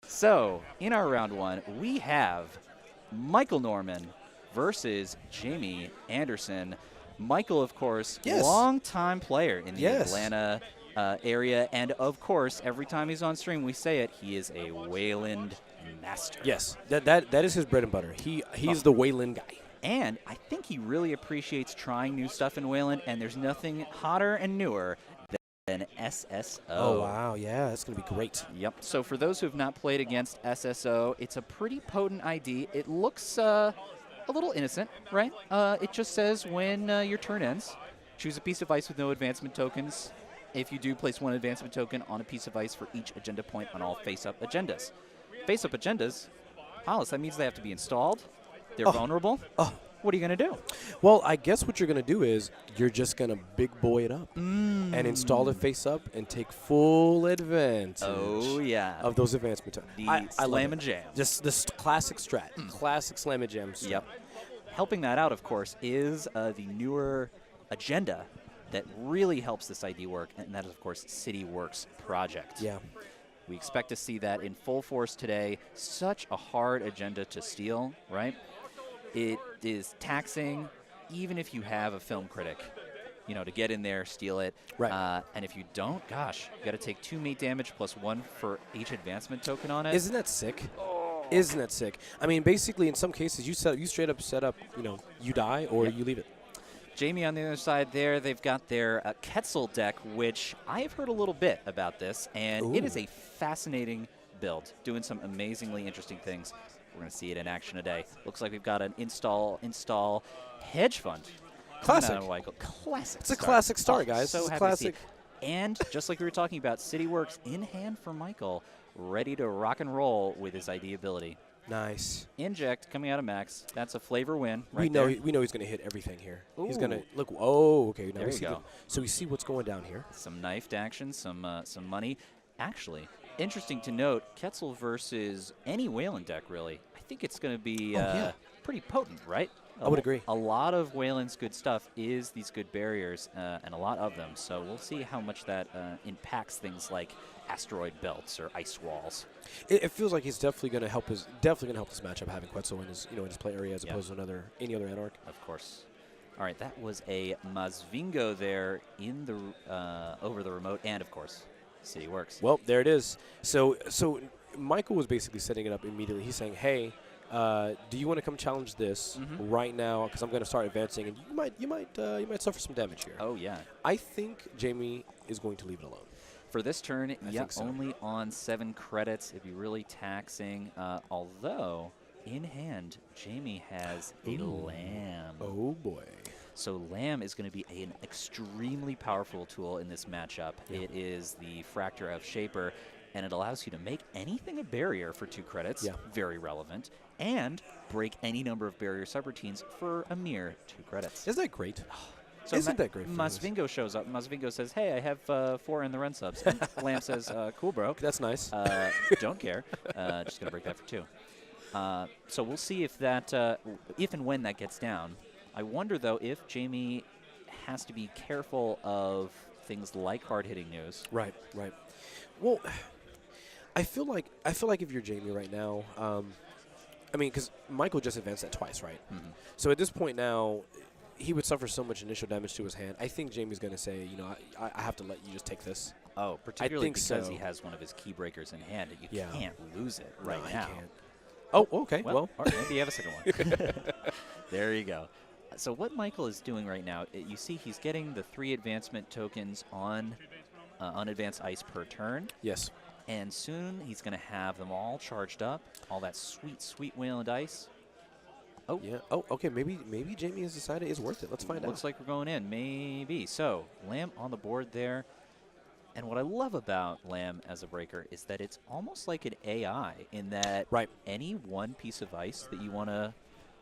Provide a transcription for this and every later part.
So, in our round one, we have Michael Norman versus Jamie Anderson. Michael, of course, Yes. longtime player in the Yes. Atlanta area. And, of course, every time he's on stream, we say it, he is a Wayland master. Yes, that is his bread and butter. He's the Wayland guy. And I think he really appreciates trying new stuff in Wayland, and there's nothing hotter and newer than SSO. Oh, wow, yeah, that's going to be great. Yep. So for those who have not played against SSO, it's a pretty potent ID. It looks a little innocent, right? It just says when your turn ends, choose a piece of ice with no advancement tokens. If you do, place one advancement token on a piece of ice for each agenda point on all face-up agendas. Face-up agendas, Hollis, that means they have to be installed. They're vulnerable. What are you going to do? Well, I guess what you're going to do is you're just going to big boy it up and install it face up and take full advantage of those advancement tokens. The slam and jam. Just this classic strat. Classic slam and jam strat. Yep. Helping that out, of course, is the newer agenda that really helps this ID work, and that is, of course, City Works Project. Yeah. We expect to see that in full force today. Such a hard agenda to steal, right? It is taxing, even if you have a film critic, to get in there, steal it. Right. And if you don't, gosh, you got to take 2 mate damage plus 1 for each advancement token on it. Isn't that sick? Isn't that sick? I mean, basically, in some cases, you straight up set up, you die or you leave it. Jamie on the other side there, they've got their Quetzal deck, which I have heard a little bit about this, and it is a fascinating build, doing some amazingly interesting things. We're going to see it in action today. Looks like we've got an install hedge fund. Classic. Classic. It's a classic start, guys. So it's happy classic. to see it. And just like we were talking about, City Works in hand for Michael, ready to rock and roll with his ID ability. Nice. Inject coming out of Max. That's a flavor win. We know he's going to hit everything here. He's going to look. Oh, okay. Now there you go. So we see what's going down here. Some knifed action, some money. Actually, interesting to note, Quetzal versus any Wayland deck, really. I think it's going to be pretty potent, right? I would agree. A lot of Wayland's good stuff is these good barriers, and a lot of them. So we'll see how much that impacts things like asteroid belts or ice walls. It feels like he's definitely going to help this matchup having Quetzal in his in his play area as opposed to any other Anarch. Of course. All right, that was a Masvingo there in the over the remote, and of course, City Works. Well, there it is. So Michael was basically setting it up immediately. He's saying, "Hey, do you want to come challenge this right now? Because I'm going to start advancing, and you might suffer some damage here." Oh yeah. I think Jamie is going to leave it alone. For this turn, so. only on 7 credits. It'd be really taxing. Although, in hand, Jamie has a Lamb. Oh, boy. So Lamb is going to be an extremely powerful tool in this matchup. Yeah. It is the Fractor of Shaper, and it allows you to make anything a barrier for 2 credits. Yeah. Very relevant. And break any number of barrier subroutines for a mere 2 credits. Isn't that great? So Isn't that great? Masvingo shows up. Masvingo says, "Hey, I have 4 in the run subs." And Lamb says, "Cool, bro. That's nice. Don't care. Just gonna break that for 2." So we'll see if that, if and when that gets down. I wonder though if Jamie has to be careful of things like hard-hitting news. Right. Well, I feel like if you're Jamie right now, I mean, because Michael just advanced that twice, right? So at this point now, he would suffer so much initial damage to his hand. I think Jamie's going to say, I have to let you just take this. Oh, particularly because so. he has one of his key breakers in hand. You Yeah. can't lose it right No, now. he can't. Oh, okay. Well, all right, maybe you have a second one. There you go. So what Michael is doing right now, you see he's getting the 3 advancement tokens on unadvanced ice per turn. Yes. And soon he's going to have them all charged up, all that sweet, sweet Wayland ice. Oh. Yeah. Oh, okay. Maybe Jamie has decided it's worth it. Let's find out. Looks like we're going in. Maybe. So, Lamb on the board there. And what I love about Lamb as a breaker is that it's almost like an AI in that any one piece of ice that you want to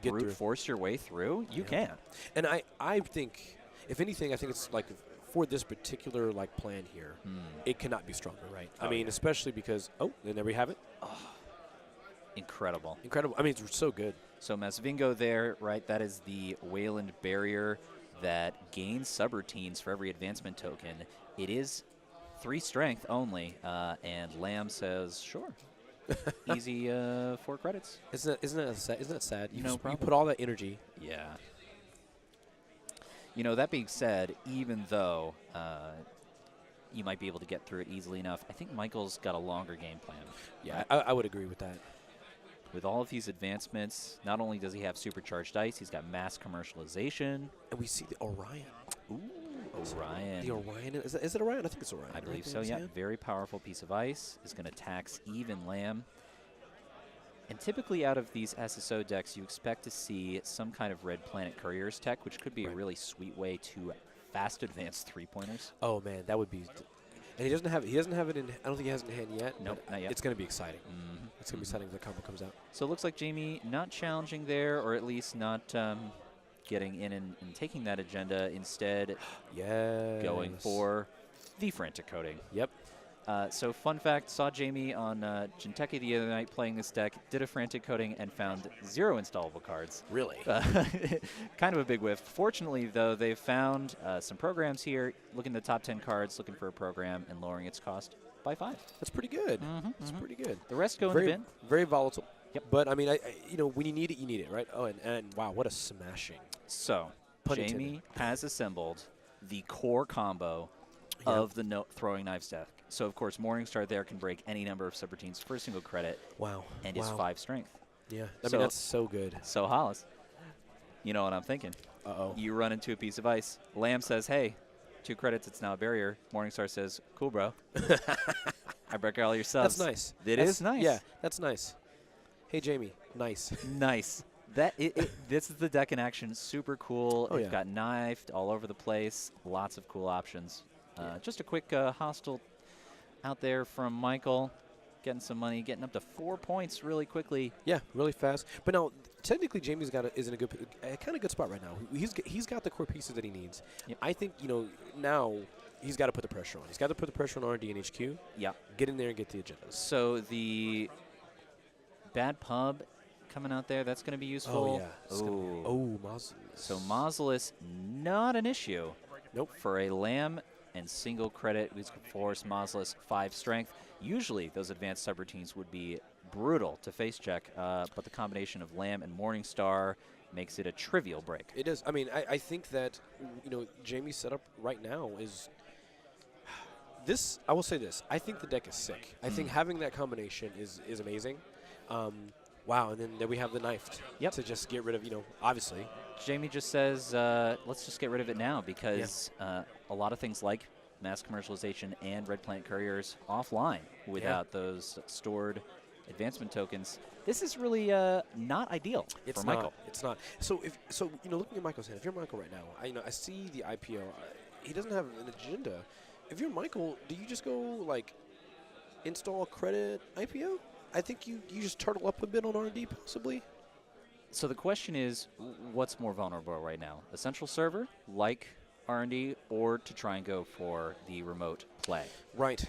brute force your way through, you can. And I think, if anything, I think it's like for this particular plan here, it cannot be stronger, right? I mean, especially because, and there we have it. Oh, incredible. Incredible. I mean, it's so good. So Masvingo there, right, that is the Wayland barrier that gains subroutines for every advancement token. It is 3 strength only, and Lamb says, sure. Easy 4 credits. Isn't that sad? You, No you problem. put all that energy. Yeah. You know, that being said, even though you might be able to get through it easily enough, I think Michael's got a longer game plan. Yeah, I would agree with that. With all of these advancements, not only does he have supercharged dice, he's got mass commercialization. And we see the Orion. Ooh, Orion. The Orion. Is it Orion? I think it's Orion. I believe right? so, yeah. Very powerful piece of ice. Is going to tax even Lamb. And typically out of these SSO decks, you expect to see some kind of Red Planet Couriers tech, which could be a really sweet way to fast advance 3-pointers. Oh man, that would be. And he doesn't have it in. I don't think he has it in hand yet. Nope, not yet. It's going to be exciting. Mm-hmm. It's going to be exciting when the combo comes out. So it looks like Jamie not challenging there, or at least not getting in and taking that agenda. Instead, going for the frantic coding. Yep. So fun fact, saw Jamie on Jinteki the other night playing this deck, did a frantic coding, and found 0 installable cards. Really? Kind of a big whiff. Fortunately, though, they've found some programs here, looking at the top 10 cards, looking for a program, and lowering its cost by 5. That's pretty good. Mm-hmm, That's pretty good. The rest go in very, the bin. Very volatile. Yep. But, I mean, you know, when you need it, right? Oh, and wow, what a smashing. So, Pun Jamie intended. has assembled the core combo of the throwing knives deck. So, of course, Morningstar there can break any number of subroutines for a single credit. Wow. And is 5 strength. Yeah. I So- mean, that's so good. So, Hollis, you know what I'm thinking. Uh-oh. You run into a piece of ice. Lamb says, hey, 2 credits, it's now a barrier. Morningstar says, cool, bro. I break all your subs. That's nice. It is nice. Yeah, that's nice. Hey, Jamie. Nice. Nice. This is the deck in action. Super cool. Oh, It's yeah. got knifed all over the place. Lots of cool options. Just a quick hostile out there from Michael. Getting some money, getting up to 4 points really quickly. Yeah, really fast. But now, technically, Jamie's is in a kind of good spot right now. He's got the core pieces that he needs. Yep. I think, you know, now he's got to put the pressure on. He's got to put the pressure on R&D and HQ. Yeah. Get in there and get the agendas. So the Bad Pub coming out there, that's going to be useful. Oh, yeah. Mausolus. So Mausolus, not an issue. Nope. For a Lamb and single credit, who's force Mausolus 5 strength. Usually those advanced subroutines would be brutal to face check, but the combination of Lamb and Morningstar makes it a trivial break. It is. I mean, I think that, you know, Jamie's setup right now is this. I will say this. I think the deck is sick. I think having that combination is amazing. Wow, and then we have the knife to just get rid of, you know, obviously. Jamie just says, let's just get rid of it now because a lot of things like mass commercialization and Red Plant Couriers offline without those stored advancement tokens. This is really not ideal for Michael. It's not. So you know, looking at Michael's hand, if you're Michael right now, I see the IPO. He doesn't have an agenda. If you're Michael, do you just go like install credit IPO? I think you just turtle up a bit on R&D possibly. So the question is, what's more vulnerable right now? A central server like R&D, or to try and go for the remote play? Right.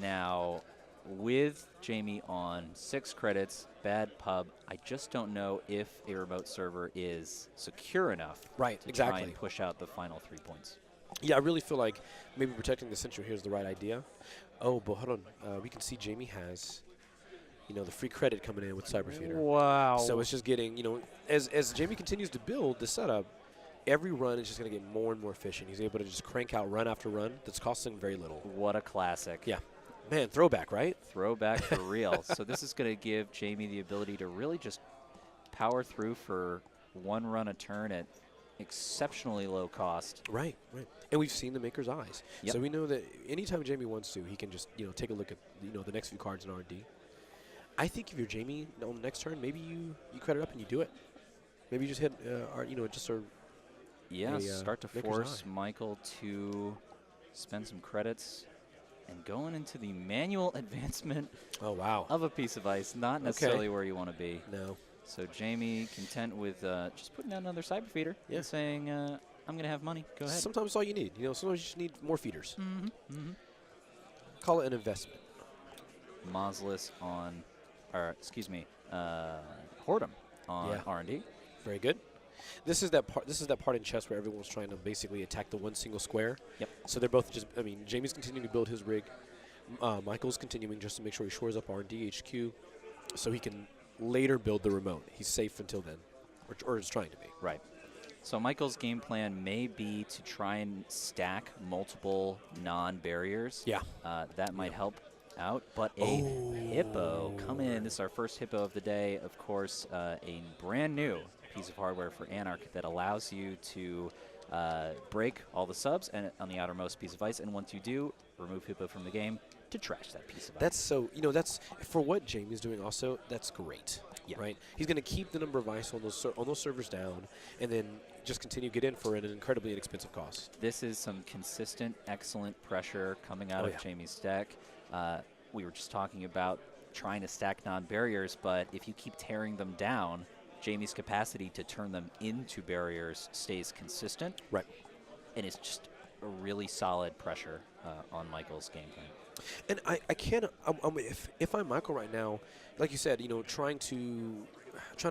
Now, with Jamie on 6 credits, Bad Pub, I just don't know if a remote server is secure enough to try and push out the final 3 points. Yeah, I really feel like maybe protecting the central here is the right idea. Oh, but hold on. We can see Jamie has, you know, the free credit coming in with Cyberfeeder. Wow. So it's just getting, you know, as Jamie continues to build the setup, every run is just going to get more and more efficient. He's able to just crank out run after run that's costing very little. What a classic. Yeah. Man, throwback, right? Throwback for real. So this is going to give Jamie the ability to really just power through for 1 run a turn at exceptionally low cost. Right. And we've seen the Maker's Eyes. Yep. So we know that anytime Jamie wants to, he can just, you know, take a look at, you know, the next few cards in R&D. I think if you're Jamie on the next turn, maybe you credit up and you do it. Maybe you just hit, you know, just sort of start to Maker's force Eye. Michael to spend some credits and going into the manual advancement of a piece of ice, not necessarily where you want to be. No. So Jamie content with just putting down another cyber feeder and saying, I'm going to have money. Go ahead. Sometimes that's all you need. You know, sometimes you just need more feeders. Mm-hmm. Call it an investment. Mausolus on, or excuse me, Hordem on R&D. Very good. This is that part in chess where everyone's trying to basically attack the one single square. Yep. So they're both just. I mean, Jamie's continuing to build his rig. Michael's continuing just to make sure he shores up R&D HQ so he can later build the remote. He's safe until then, or is trying to be. Right. So Michael's game plan may be to try and stack multiple non-barriers. Yeah. That might help out, but a hippo come in. This is our first hippo of the day. Of course, a brand new piece of hardware for Anarch that allows you to break all the subs and on the outermost piece of ice, and once you do, remove hippo from the game to trash that piece of ice. That's so, that's for what Jamie's doing also, that's great. Yeah. Right? He's going to keep the number of ice on those servers down and then just continue to get in for an incredibly inexpensive cost. This is some consistent, excellent pressure coming out of Jamie's deck. We were just talking about trying to stack non-barriers, but if you keep tearing them down, Jamie's capacity to turn them into barriers stays consistent. Right. And it's just a really solid pressure on Michael's game plan. And I can't, if I'm Michael right now, like you said, trying to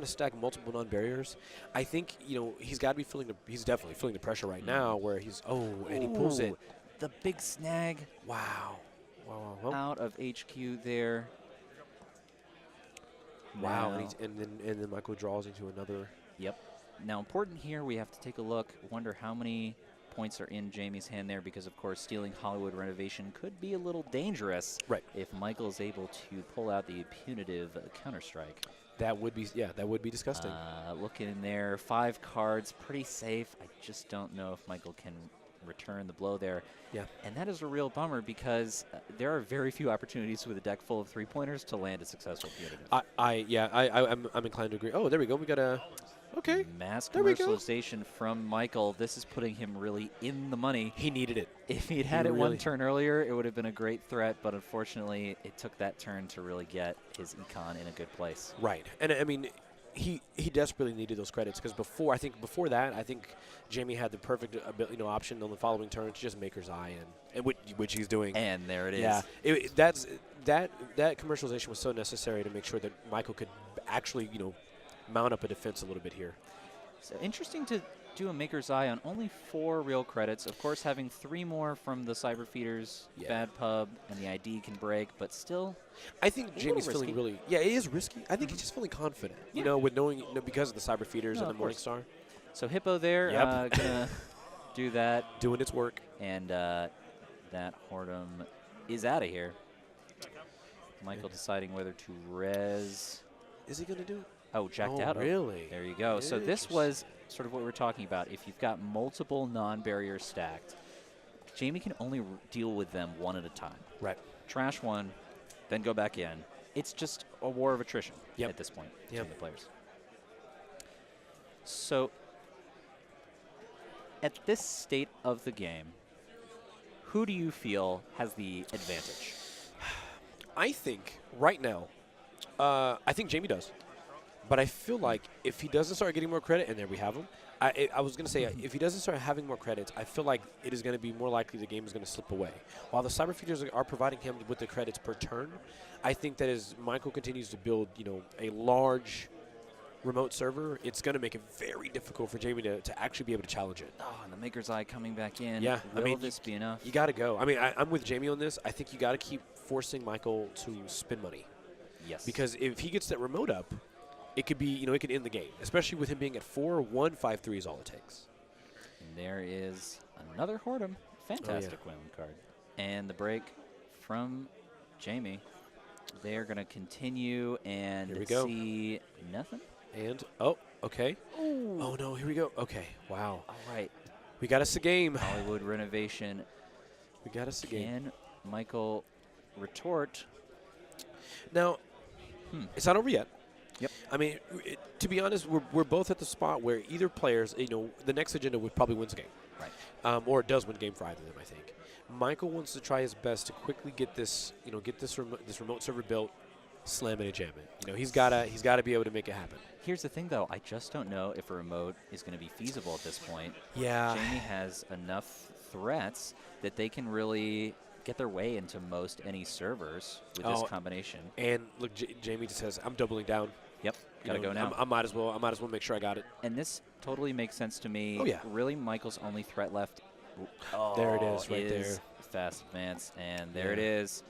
stack multiple non-barriers, I think, he's got to be he's definitely feeling the pressure right now where he's, and he pulls it. The big snag. Wow. Out of HQ there. Wow. Now, And then Michael draws into another. Yep. Now, important here, we have to take a look, wonder how many points are in Jamie's hand there, because, of course, stealing Hollywood Renovation could be a little dangerous if Michael is able to pull out the punitive counter-strike. That would be disgusting. Looking in there, 5 cards, pretty safe. I just don't know if Michael can return the blow there. Yeah. And that is a real bummer because there are very few opportunities with a deck full of 3-pointers to land a successful punitive. I'm inclined to agree. Oh, there we go. We got a mass commercialization from Michael. This is putting him really in the money. He needed it. If he'd had it one turn earlier, it would have been a great threat, but unfortunately, it took that turn to really get his econ in a good place. Right. And I mean, he desperately needed those credits because before that, Jamie had the perfect option on the following turn to just Maker's Eye, and which he's doing. And there it is. Yeah. That commercialization was so necessary to make sure that Michael could actually, mount up a defense a little bit here. So interesting to do a Maker's Eye on only 4 real credits. Of course, having 3 more from the Cyber Feeders, Bad Pub, and the ID can break, but still. I think Jamie's feeling really, it is risky. I think he's just feeling confident, with knowing, because of the Cyber Feeders and the Morningstar. So Hippo there, gonna do that. Doing its work. And that Whoredom is out of here. Michael deciding whether to res. Is he going to do it? Oh, jacked out. Really? There you go. So this was sort of what we were talking about. If you've got multiple non-barriers stacked, Jamie can only deal with them one at a time. Right. Trash one, then go back in. It's just a war of attrition at this point between the players. So at this state of the game, who do you feel has the advantage? I think right now, I think Jamie does. But I feel like if he doesn't start getting more credit, and there we have him, I was going to say, if he doesn't start having more credits, I feel like it is going to be more likely the game is going to slip away. While the Cyber Feeders are providing him with the credits per turn, I think that as Michael continues to build, a large remote server, it's going to make it very difficult for Jamie to actually be able to challenge it. Oh, and the Maker's Eye coming back in. Yeah. Will this be enough? You got to go. I mean, I'm with Jamie on this. I think you got to keep forcing Michael to spend money. Yes. Because if he gets that remote up, it could be, it could end the game, especially with him being at 4. 1-5-3 is all it takes. And there is another Whoredom. Fantastic win card. And the break from Jamie. They're going to continue and see nothing. And, okay. Ooh. Oh, no, here we go. Okay, wow. All right. We got us a game. Hollywood Renovation. We got us a game. Can Michael retort? Now, it's not over yet. Yep. I mean, to be honest, we're both at the spot where either players, the next agenda would probably win the game. Right. Or it does win the game for either of them, I think. Michael wants to try his best to quickly get this, this remote server built, slam it and jam it. He's got to be able to make it happen. Here's the thing, though. I just don't know if a remote is going to be feasible at this point. Yeah. Jamie has enough threats that they can really get their way into most any servers with this combination. And look, Jamie just says, "I'm doubling down." Yep, gotta go now. I might as well make sure I got it. And this totally makes sense to me. Oh yeah. Really, Michael's only threat left. There it is, right there. Fast advance, and there it is.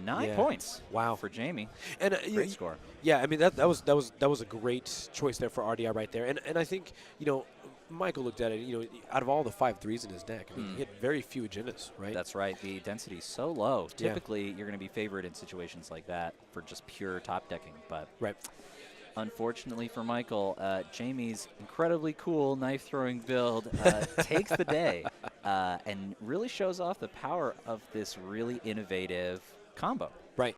9 Yeah. points. Wow. For Jamie. And Great score. Yeah, I mean that was a great choice there for RDI right there. And I think, you know, Michael looked at it, you know, out of all the 5 threes in his deck, I mean, he had very few agendas, right? That's right. The density is so low. Yeah. Typically, you're going to be favored in situations like that for just pure top decking. But Right. unfortunately for Michael, Jamie's incredibly cool knife-throwing build takes the day and really shows off the power of this really innovative combo.